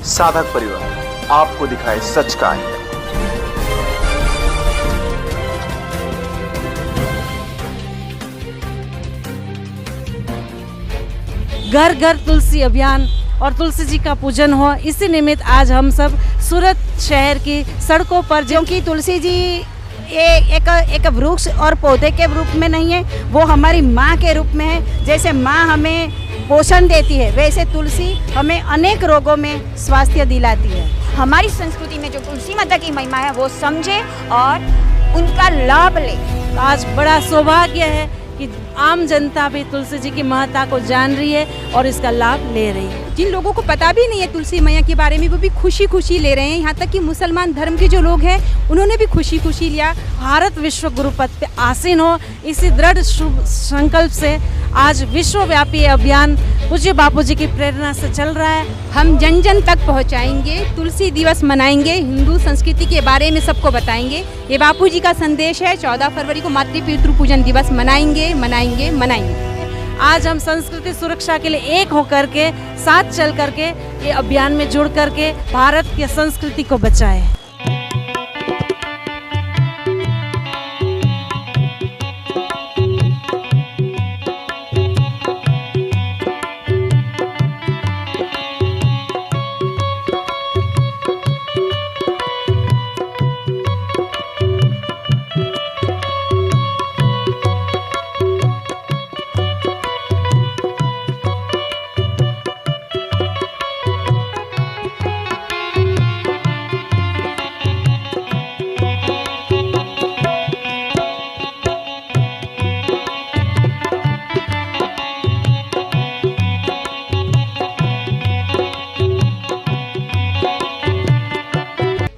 साधक परिवार आपको दिखाए सच का आईना। घर घर तुलसी अभियान और तुलसी जी का पूजन हो, इसी निमित्त आज हम सब सूरत शहर की सड़कों पर, क्योंकि तुलसी जी ये एक वृक्ष और पौधे के रूप में नहीं है, वो हमारी माँ के रूप में है। जैसे माँ हमें पोषण देती है, वैसे तुलसी हमें अनेक रोगों में स्वास्थ्य दिलाती है। हमारी संस्कृति में जो तुलसी माता की महिमा है वो समझे और उनका लाभ ले। आज बड़ा सौभाग्य है कि आम जनता भी तुलसी जी की महत्ता को जान रही है और इसका लाभ ले रही है। जिन लोगों को पता भी नहीं है तुलसी मैया के बारे में, वो भी खुशी खुशी ले रहे हैं। यहाँ तक कि मुसलमान धर्म के जो लोग हैं उन्होंने भी खुशी खुशी लिया। भारत विश्व गुरु पद पे आसीन हो, इसी दृढ़ शुभ संकल्प से आज विश्वव्यापी अभियान पूज्य बापू जी की प्रेरणा से चल रहा है। हम जन जन तक पहुँचाएंगे, तुलसी दिवस मनाएंगे, हिंदू संस्कृति के बारे में सबको बताएंगे। ये बापू जी का संदेश है। 14 फरवरी को मातृ पितृ पूजन दिवस मनाएंगे मनाएंगे मनाएंगे। आज हम संस्कृति सुरक्षा के लिए एक होकर के, साथ चल करके, ये अभियान में जुड़ करके भारत की संस्कृति को बचाएं।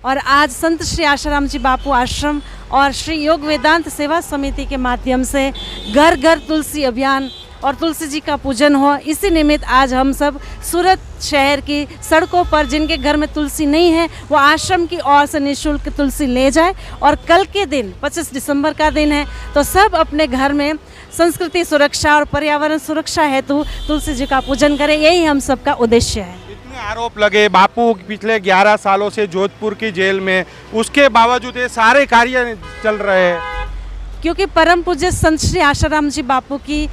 और आज संत श्री आशाराम जी बापू आश्रम और श्री योग वेदांत सेवा समिति के माध्यम से घर घर तुलसी अभियान और तुलसी जी का पूजन हो, इसी निमित्त आज हम सब सूरत शहर की सड़कों पर जिनके घर में तुलसी नहीं है वो आश्रम की ओर से निःशुल्क तुलसी ले जाए। और कल के दिन 25 दिसंबर का दिन है, तो सब अपने घर में संस्कृति सुरक्षा और पर्यावरण सुरक्षा हेतु तुलसी जी का पूजन करें, यही हम सबका उद्देश्य है। आरोप लगे बापू पिछले 11 सालों से जोधपुर की जेल में, उसके बावजूद ये सारे कार्य चल रहे हैं क्योंकि परम पूज्य संत श्री आशाराम जी बापू की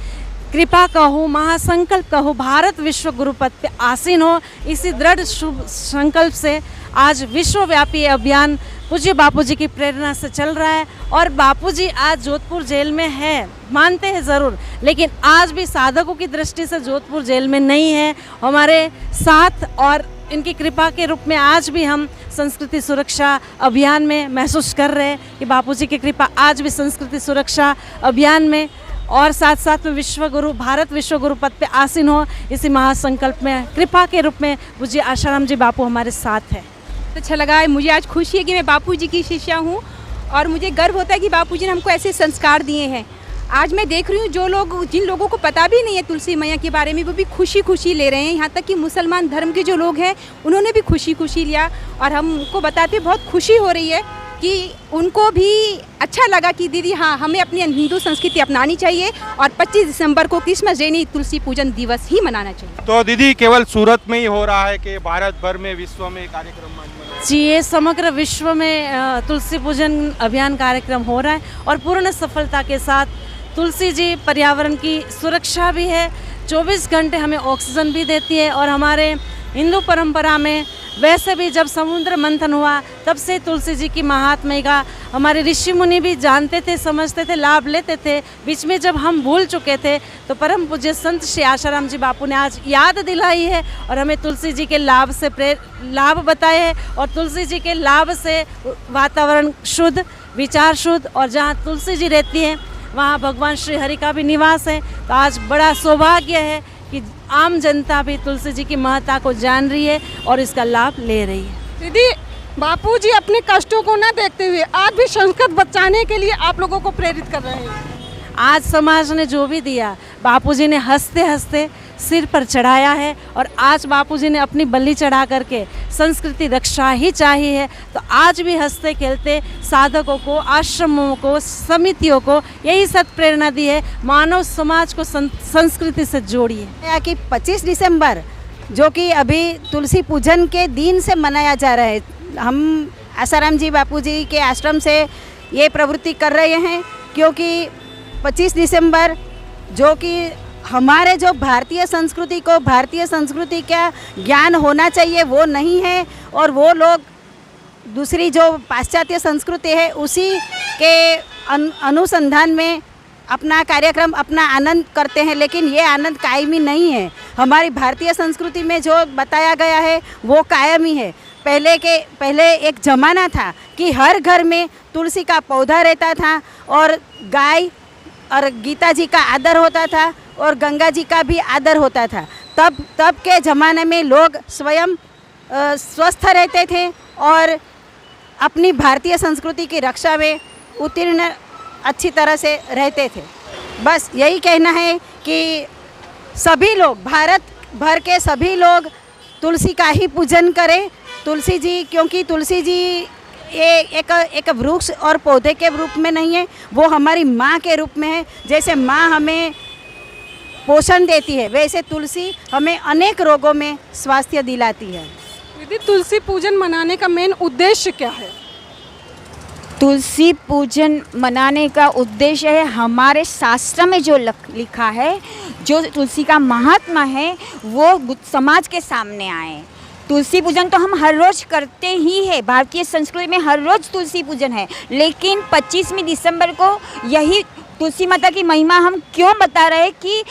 कृपा कहूँ, महासंकल्प कहूँ, भारत विश्व गुरु पद पे आसीन हो, इसी दृढ़ शुभ संकल्प से आज विश्वव्यापी अभियान पूज्य बापू जी की प्रेरणा से चल रहा है। और बापू जी आज जोधपुर जेल में है, मानते हैं ज़रूर, लेकिन आज भी साधकों की दृष्टि से जोधपुर जेल में नहीं है, हमारे साथ। और इनकी कृपा के रूप में आज भी हम संस्कृति सुरक्षा अभियान में महसूस कर रहे हैं कि बापू जी की कृपा आज भी संस्कृति सुरक्षा अभियान में और साथ साथ में विश्वगुरु, भारत विश्व गुरु पद पे आसीन हो, इसी महासंकल्प में कृपा के रूप में पूज्य आशाराम जी बापू हमारे साथ है। अच्छा लगा है, मुझे आज खुशी है कि मैं बापू जी की शिष्या हूँ और मुझे गर्व होता है कि बापू जी ने हमको ऐसे संस्कार दिए हैं। आज मैं देख रही हूँ जिन लोगों को पता भी नहीं है तुलसी मैया के बारे में, वो भी खुशी खुशी ले रहे हैं। यहाँ तक कि मुसलमान धर्म के जो लोग हैं उन्होंने भी खुशी खुशी लिया और हमको बताते बहुत खुशी हो रही है कि उनको भी अच्छा लगा कि दीदी हाँ, हमें अपनी हिंदू संस्कृति अपनानी चाहिए और 25 दिसंबर को क्रिसमस डे नहीं, तुलसी पूजन दिवस ही मनाना चाहिए। तो दीदी केवल सूरत में ही हो रहा है कि भारत भर में, विश्व में कार्यक्रम? जी, ये समग्र विश्व में तुलसी पूजन अभियान कार्यक्रम हो रहा है और पूर्ण सफलता के साथ तुलसी जी पर्यावरण की सुरक्षा भी है, 24 घंटे हमें ऑक्सीजन भी देती है। और हमारे हिंदू परंपरा में वैसे भी जब समुद्र मंथन हुआ तब से तुलसी जी की महात्म्य का हमारे ऋषि मुनि भी जानते थे, समझते थे, लाभ लेते थे। बीच में जब हम भूल चुके थे तो परम पूज्य संत श्री आशाराम जी बापू ने आज याद दिलाई है और हमें तुलसी जी के लाभ से लाभ बताए हैं। और तुलसी जी के लाभ से वातावरण शुद्ध, विचार शुद्ध, और जहाँ तुलसी जी रहती है वहाँ भगवान श्री हरि का भी निवास है। तो आज बड़ा सौभाग्य है कि आम जनता भी तुलसी जी की महत्ता को जान रही है और इसका लाभ ले रही है। दीदी, बापू जी अपने कष्टों को न देखते हुए आज भी संस्कृत बचाने के लिए आप लोगों को प्रेरित कर रहे हैं। आज समाज ने जो भी दिया बापू जी ने हंसते हंसते सिर पर चढ़ाया है और आज बापूजी ने अपनी बलि चढ़ा करके संस्कृति रक्षा ही चाहिए है। तो आज भी हंसते खेलते साधकों को, आश्रमों को, समितियों को यही सत प्रेरणा दी है, मानव समाज को संस्कृति से जोड़िए। कि 25 दिसंबर जो कि अभी तुलसी पूजन के दिन से मनाया जा रहा है। हम आसाराम जी बापू जी के आश्रम से ये प्रवृत्ति कर रहे हैं, क्योंकि 25 दिसंबर जो कि हमारे जो भारतीय संस्कृति को, भारतीय संस्कृति का ज्ञान होना चाहिए वो नहीं है, और वो लोग दूसरी जो पाश्चात्य संस्कृति है उसी के अनुसंधान में अपना कार्यक्रम, अपना आनंद करते हैं, लेकिन ये आनंद कायमी नहीं है। हमारी भारतीय संस्कृति में जो बताया गया है वो कायमी है। पहले एक ज़माना था कि हर घर में तुलसी का पौधा रहता था, और गाय और गीता जी का आदर होता था, और गंगा जी का भी आदर होता था। तब के ज़माने में लोग स्वयं स्वस्थ रहते थे और अपनी भारतीय संस्कृति की रक्षा में उत्तीर्ण अच्छी तरह से रहते थे। बस यही कहना है कि सभी लोग, भारत भर के सभी लोग तुलसी का ही पूजन करें। तुलसी जी, क्योंकि तुलसी जी ये एक वृक्ष और पौधे के रूप में नहीं है, वो हमारी माँ के रूप में है। जैसे माँ हमें पोषण देती है, वैसे तुलसी हमें अनेक रोगों में स्वास्थ्य दिलाती है। दीदी, तुलसी पूजन मनाने का मेन उद्देश्य क्या है? तुलसी पूजन मनाने का उद्देश्य है, हमारे शास्त्र में जो लिखा है, जो तुलसी का महात्मा है वो समाज के सामने आए। तुलसी पूजन तो हम हर रोज़ करते ही है, भारतीय संस्कृति में हर रोज़ तुलसी पूजन है, लेकिन 25 दिसंबर को यही तुलसी माता की महिमा हम क्यों बता रहे हैं कि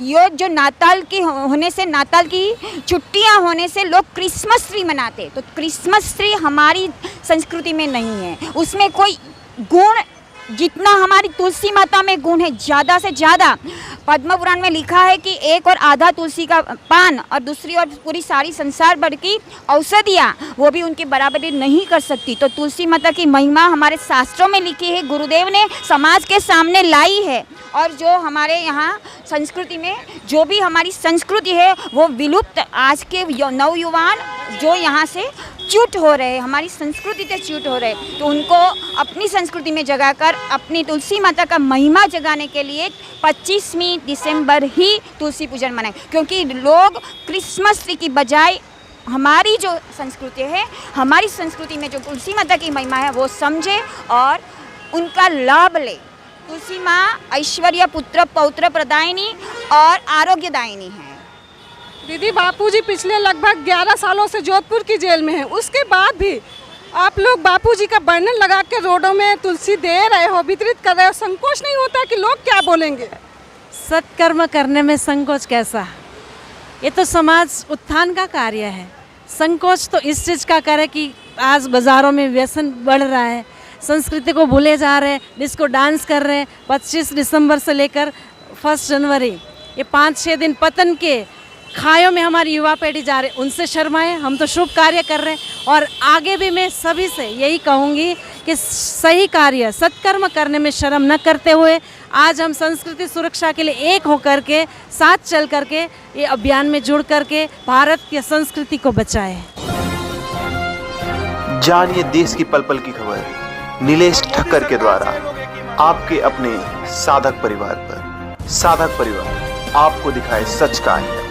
ये जो नाताल की होने से, नाताल की छुट्टियां होने से लोग क्रिसमस ट्री मनाते, तो क्रिसमस ट्री हमारी संस्कृति में नहीं है। उसमें कोई गुण, जितना हमारी तुलसी माता में गुण है ज़्यादा से ज़्यादा, पद्म पुराण में लिखा है कि एक और आधा तुलसी का पान और दूसरी और पूरी सारी संसार भर की औषधियाँ वो भी उनकी बराबरी नहीं कर सकती। तो तुलसी माता की महिमा हमारे शास्त्रों में लिखी है, गुरुदेव ने समाज के सामने लाई है। और जो हमारे यहाँ संस्कृति में जो भी हमारी संस्कृति है वो विलुप्त, आज के नवयुवान जो यहाँ से च्युत हो रहे हैं, हमारी संस्कृति से च्युत हो रहे हैं, तो उनको अपनी संस्कृति में जगाकर अपनी तुलसी माता का महिमा जगाने के लिए 25 दिसंबर ही तुलसी पूजन मनाएं। क्योंकि लोग क्रिसमस ट्री की बजाय हमारी जो संस्कृति है, हमारी संस्कृति में जो तुलसी माता की महिमा है वो समझे और उनका लाभ ले। तुलसी माँ ऐश्वर्य, पुत्र, पौत्र प्रदायिनी और आरोग्यदायिनी है। दीदी, बापूजी पिछले लगभग 11 सालों से जोधपुर की जेल में हैं, उसके बाद भी आप लोग बापूजी का वर्णन लगा के रोडों में तुलसी दे रहे हो, वितरित कर रहे हो, संकोच नहीं होता कि लोग क्या बोलेंगे? सत्कर्म करने में संकोच कैसा? ये तो समाज उत्थान का कार्य है। संकोच तो इस चीज़ का करे कि आज बाज़ारों में व्यसन बढ़ रहा है, संस्कृति को भूले जा रहे हैं, डिस्को डांस कर रहे हैं। 25 दिसंबर से लेकर 1 जनवरी, ये 5-6 दिन पतन के खायों में हमारी युवा पीढ़ी जा रही, उनसे शर्माए। हम तो शुभ कार्य कर रहे हैं, और आगे भी मैं सभी से यही कहूँगी कि सही कार्य, सत्कर्म करने में शर्म न करते हुए आज हम संस्कृति सुरक्षा के लिए एक होकर के, साथ चल करके ये अभियान में जुड़ करके भारत की संस्कृति को बचाएं। जानिए देश की पल पल की खबर नीलेश ठक्कर के द्वारा आपके अपने साधक परिवार पर। साधक परिवार आपको दिखाए सच का आईना।